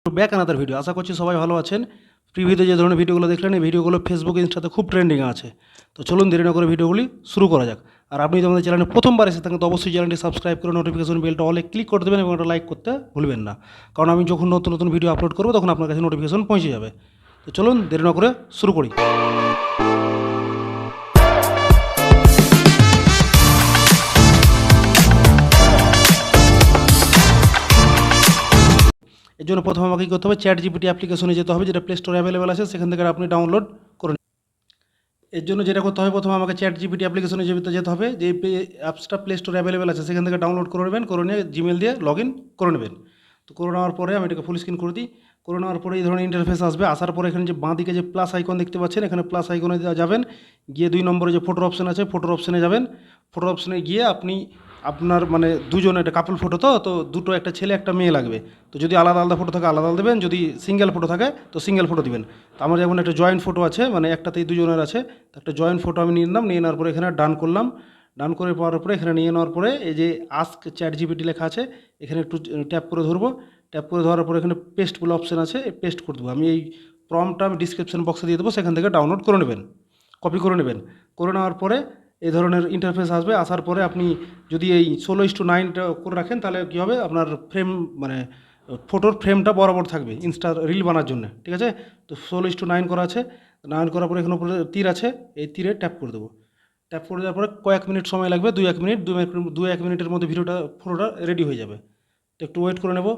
Back another video. আশা করছি সবাই ভালো আছেন। প্রিভিউতে যে ধরনের ভিডিওগুলো দেখলেন, এই ভিডিওগুলো ফেসবুক, ইনস্টাতে খুব ট্রেন্ডিংয়ে আছে। তো চলুন দেরি না করে ভিডিওগুলি শুরু করা যাক। আর আপনি যদি আমাদের চ্যানেলে প্রথমবার এসে থাকেন তো অবশ্যই চ্যানেলটি সাবস্ক্রাইব করে নোটিফিকেশন বেলটা অলে ক্লিক করে দেবেন এবং একটা লাইক করতে ভুলবেন না। কারণ আমি যখন নতুন নতুন ভিডিও আপলোড করবো তখন আপনার কাছে নোটিফিকেশন পৌঁছে যাবে। তো চলুন দেরি না করে শুরু করি। এর জন্য প্রথমে আমাকে কী করতে হবে, চ্যাট জিপিটি অ্যাপ্লিকেশনে যেতে হবে, যেটা প্লে স্টোরে অ্যাভেলেবেল আছে, সেখান থেকে আপনি ডাউনলোড করে। এর জন্য যেটা করতে হবে, প্রথমে আমাকে চ্যাট জিপিটি অ্যাপ্লিকেশনে যেতে হবে, যে অ্যাপসটা প্লে স্টোরে অ্যাভেলেবেল আছে সেখান থেকে ডাউনলোড করে নেবেন, করে নিয়ে জিমেল দিয়ে লগ ইন করে নেবেন। তো করে নেওয়ার পরে আমি এটাকে ফুল স্ক্রিন করে দিই। করে নেওয়ার পরে এই ধরনের ইন্টারফেস আসবে। আসার পরে এখানে যে বাঁ দিকে যে প্লাস আইকন দেখতে পাচ্ছেন, এখানে প্লাস আইকনে যাবেন, গিয়ে 2 নম্বরে যে ফটোর অপশান আছে ফটোর অপশানে যাবেন। ফটোর অপশানে গিয়ে আপনি আপনার মানে দুজন, একটা কাপল ফটো, তো দুটো, একটা ছেলে একটা মেয়ে লাগবে। তো যদি আলাদা আলাদা ফটো থাকে আলাদা দেবেন, যদি সিঙ্গেল ফটো থাকে তো সিঙ্গেল ফটো দিবেন। তো আমার যেমন একটা জয়েন্ট ফটো আছে, মানে একটাতেই দুজনের আছে, তো একটা জয়েন্ট ফটো আমি নিয়ে নিলাম। নিয়ে নেওয়ার পরে এখানে ডান করলাম। ডান করে পাওয়ার পরে এখানে নিয়ে নেওয়ার পরে এই যে আস্ক চ্যাট জিপিটি লেখা আছে, এখানে একটু ট্যাপ করে ধরবো। ট্যাপ করে ধরার পরে এখানে পেস্ট বলে অপশান আছে, পেস্ট করে দেবো। আমি এই প্রম্পটটা আমি ডিসক্রিপশন বক্সে দিয়ে দেবো, সেখান থেকে ডাউনলোড করে নেবেন, কপি করে নেবেন। করে নেওয়ার পরে এই ধরনের ইন্টারফেস আসবে। আসার পরে আপনি যদি এই 16:9টা করে রাখেন তাহলে কী হবে, আপনার ফ্রেম মানে ফটোর ফ্রেমটা বরাবর থাকবে ইনস্টার রিল বানার জন্য, ঠিক আছে? তো 16:9 করা আছে। 9 করার পরে এখানে উপরে তীর আছে, এই তীরে ট্যাপ করে দেবো। ট্যাপ করে দেওয়ার পরে কয়েক মিনিট সময় লাগবে, 2-1 মিনিট, 2-1 মিনিটের মধ্যে ফটোটা রেডি হয়ে যাবে। তো একটু ওয়েট করে নেব।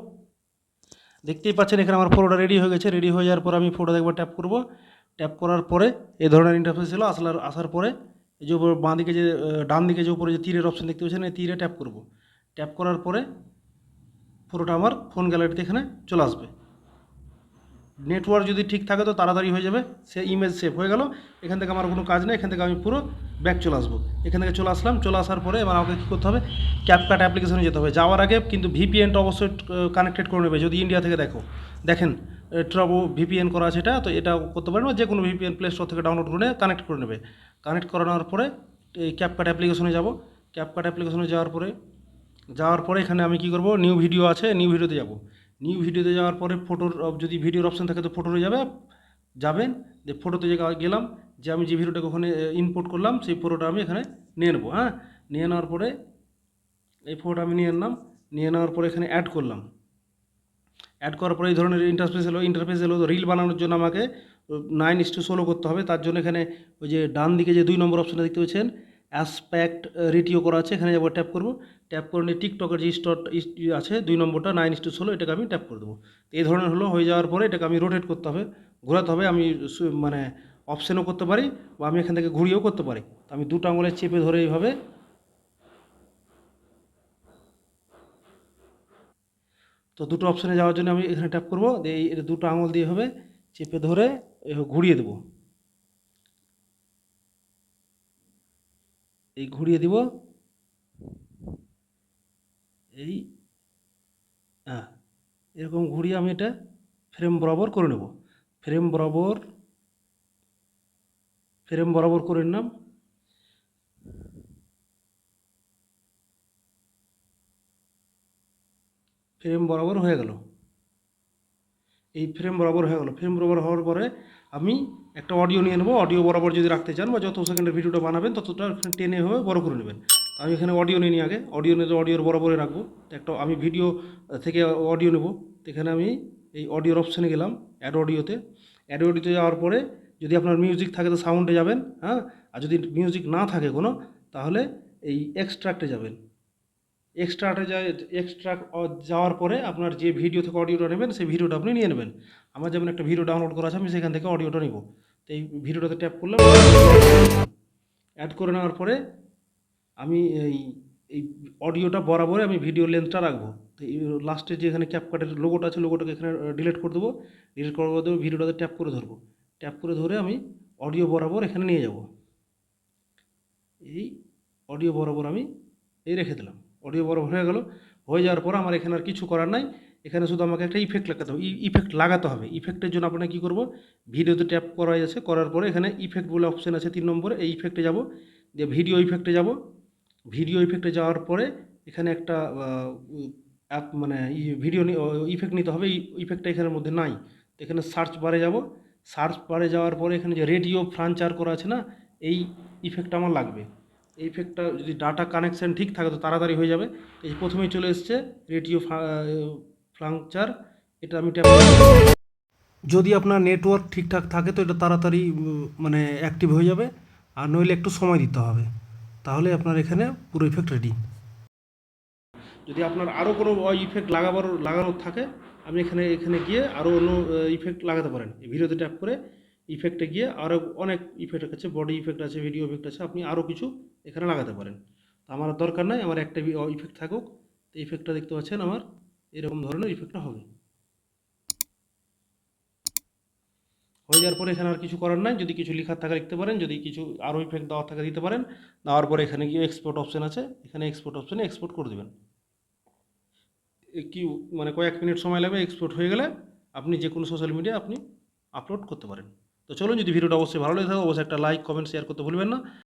দেখতেই পাচ্ছেন এখানে আমার ফটোটা রেডি হয়ে গেছে। রেডি হয়ে যাওয়ার পর আমি ফটোটা একবার ট্যাপ করব। ট্যাপ করার পরে এই ধরনের ইন্টারফেস ছিল। আসার পরে এই যে উপর বাঁ দিকে যে ডান দিকে যে উপরে যে তীরের অপশন দেখতে পাচ্ছেন, এই তীরে ট্যাপ করব। ট্যাপ করার পরে ফটোটা আমার ফোন গ্যালারিতে এখানে চলে আসবে। নেটওয়ার্ক যদি ঠিক থাকে তো তাড়াতাড়ি হয়ে যাবে, সে ইমেজ সেভ হয়ে গেল। এখান থেকে আমার কোনো কাজ নেই, এখান থেকে আমি পুরো ব্যাক চলে আসবো। এখান থেকে চলে আসলাম। চলে আসার পরে এবার আমাকে কী করতে হবে, ক্যাপকাট অ্যাপ্লিকেশনে যেতে হবে। যাওয়ার আগে কিন্তু ভিপিএনটা অবশ্যই কানেক্টেড করে নেবে। যদি ইন্ডিয়া থেকে দেখেন ট্রাভো ভিপিএন করা আছে, এটা তো এটা করতে পারেন, বা যে কোনো ভিপিএন প্লে স্টোর থেকে ডাউনলোড করে কানেক্ট করে নেবে। কানেক্ট করানোর পরে এই ক্যাপকাট অ্যাপ্লিকেশনে যাব। ক্যাপকাট অ্যাপ্লিকেশনে যাওয়ার পরে এখানে আমি কী করব, নিউ ভিডিও আছে, নিউ ভিডিওতে যাব। নিউ ভিডিওতে যাওয়ার পরে ফটোর যদি ভিডিওর অপশান থাকে তো ফটোতে যাবেন। যে ফটোতে গেলাম, যে আমি যে ভিডিওটাকে ওখানে ইনপুট করলাম সেই ফটোটা আমি এখানে নিয়ে নেবো। হ্যাঁ, নিয়ে নেওয়ার পরে এই ফটোটা আমি নিয়ে নিলাম। নিয়ে নেওয়ার পরে এখানে অ্যাড করলাম। অ্যাড করার পরে এই ধরনের ইন্টারফেস এলো। রিল বানানোর জন্য আমাকে 9:16 করতে হবে। তার জন্য এখানে ওই যে ডান দিকে যে 2 নম্বর অপশানটা দেখতে পাচ্ছেন, অ্যাসপেক্ট রেটিও করা আছে, এখানে যাবো, ট্যাপ করবো। ট্যাপ করে নিয়ে টিকটকের যে আছে 2 নম্বরটা 9:16, এটাকে আমি ট্যাপ করে দেবো। তো এই ধরনের হয়ে যাওয়ার পরে এটাকে আমি রোটেট করতে হবে, ঘোরাতে হবে। আমি মানে অপশানও করতে পারি, বা আমি এখান থেকে ঘুরিয়েও করতে পারি। তো আমি দুটো আঙুলে চেপে ধরে এইভাবে, তো দুটো অপশানে যাওয়ার জন্য আমি এখানে ট্যাপ করবো। এই দুটো আঙুল দিয়ে হবে চেপে ধরে ঘুরিয়ে দেবো। এই ঘুরিয়ে দিব, এই হ্যাঁ, এরকম ঘুরিয়ে আমি এটা ফ্রেম বরাবর করে নেব। ফ্রেম বরাবর করে নিলাম। ফ্রেম বরাবর হয়ে গেল। এই ফ্রেম বরাবর হয়ে গেল। ফ্রেম বরাবর হওয়ার পরে আমি একটা অডিও নিয়ে নেবো। অডিও বরাবর যদি রাখতে চান, বা যত সেকেন্ডের ভিডিওটা বানাবেন ততটা টেনে হবে বড় করে নেবেন। আমি এখানে অডিও নিয়ে নিই আগে। অডিও নিয়ে অডিওর বরাবরে রাখবো। তো একটা আমি ভিডিও থেকে অডিও নেব। তো এখানে আমি এই অডিওর অপশানে গেলাম, অ্যাড অডিওতে। অ্যাড অডিওতে যাওয়ার পরে যদি আপনার মিউজিক থাকে তো সাউন্ডে যাবেন। হ্যাঁ, আর যদি মিউজিক না থাকে কোনো, তাহলে এই এক্সট্রাক্টে যাবেন। এক্সট্রাক্ট যাওয়ার পরে আপনার যে ভিডিও থেকে অডিওটা নেবেন সেই ভিডিওটা আপনি নিয়ে নেবেন। আমার যেমন একটা ভিডিও ডাউনলোড করা আছে, আমি সেখান থেকে অডিওটা নেব। তো এই ভিডিওটাতে ট্যাপ করলাম। অ্যাড করে নেওয়ার পরে আমি এই এই অডিওটা বরাবর আমি ভিডিও লেন্থটা রাখবো। তো এই লাস্টে যে এখানে ক্যাপকাটের লোগোটা আছে, লোগোটাকে এখানে ডিলিট করে দেবো। ডিলিট করার পর ভিডিওটাতে ট্যাপ করে ধরবো। ট্যাপ করে ধরে আমি অডিও বরাবর এখানে নিয়ে যাব। এই অডিও বরাবর আমি এই রেখে দিলাম। অডিও বরাবর হয়ে গেল। হয়ে যাওয়ার পর আমার এখানে আর কিছু করার নাই। এখানে শুধু আমাকে একটা ইফেক্ট লাগাতে হবে। ইফেক্টের জন্য আপনাকে কী করবো, ভিডিওতে ট্যাপ করা আছে, করার পরে এখানে ইফেক্ট বলে অপশান আছে 3 নম্বরে, এই ইফেক্টে যাব। দিয়ে ভিডিও ইফেক্টে যাব। ভিডিও ইফেক্টে যাওয়ার পরে এখানে একটা অ্যাপ মানে ভিডিও ইফেক্ট নিতে হবে, এই ইফেক্টটা এখানের মধ্যে নাই। তো এখানে সার্চ বারে যাব, সার্চ বারে যাওয়ার পরে এখানে যে রেডিও ফ্রাঞ্চার করা আছে না, এই ইফেক্টটা আমার লাগবে। এই ইফেক্টটা যদি ডাটা কানেকশান ঠিক থাকে তো তাড়াতাড়ি হয়ে যাবে। এই প্রথমেই চলে এসছে রেডিও ফ্রাঞ্চার, এটা আমি ট্যাপ। যদি আপনার নেটওয়ার্ক ঠিকঠাক থাকে তো এটা তাড়াতাড়ি মানে অ্যাক্টিভ হয়ে যাবে, আর নইলে একটু সময় দিতে হবে, তাহলে আপনার এখানে পুরো ইফেক্ট রেডি। যদি আপনার আরও কোনো ইফেক্ট লাগানোর থাকে, আপনি এখানে এখানে গিয়ে আরও অন্য ইফেক্ট লাগাতে পারেন। এই ভিডিওতে ট্যাপ করে ইফেক্টে গিয়ে আরও অনেক ইফেক্ট আছে, বডি ইফেক্ট আছে, ভিডিও ইফেক্ট আছে, আপনি আরও কিছু এখানে লাগাতে পারেন। তো আমার আর দরকার নাই, আমার একটা ইফেক্ট থাকুক। তো ইফেক্টটা দেখতে পাচ্ছেন আমার এরকম ধরনের ইফেক্টটা হবে। হয়ে যাওয়ার পরে এখানে আর কিছু করার নাই, যদি কিছু লেখার থাকে লিখতে পারেন, যদি কিছু আরও ইফেক্ট দেওয়ার থাকে দিতে পারেন। দেওয়ার পরে এখানে গিয়ে এক্সপোর্ট অপশান আছে, এখানে এক্সপোর্ট অপশানে এক্সপোর্ট করে দেবেন। কি মানে কয়েক মিনিট সময় লাগবে, এক্সপোর্ট হয়ে গেলে আপনি যে কোনো সোশ্যাল মিডিয়া আপনি আপলোড করতে পারেন। তো চলুন, যদি ভিডিওটা অবশ্যই ভালো লেগে থাকে অবশ্যই একটা লাইক কমেন্ট শেয়ার করতে ভুলবেন না।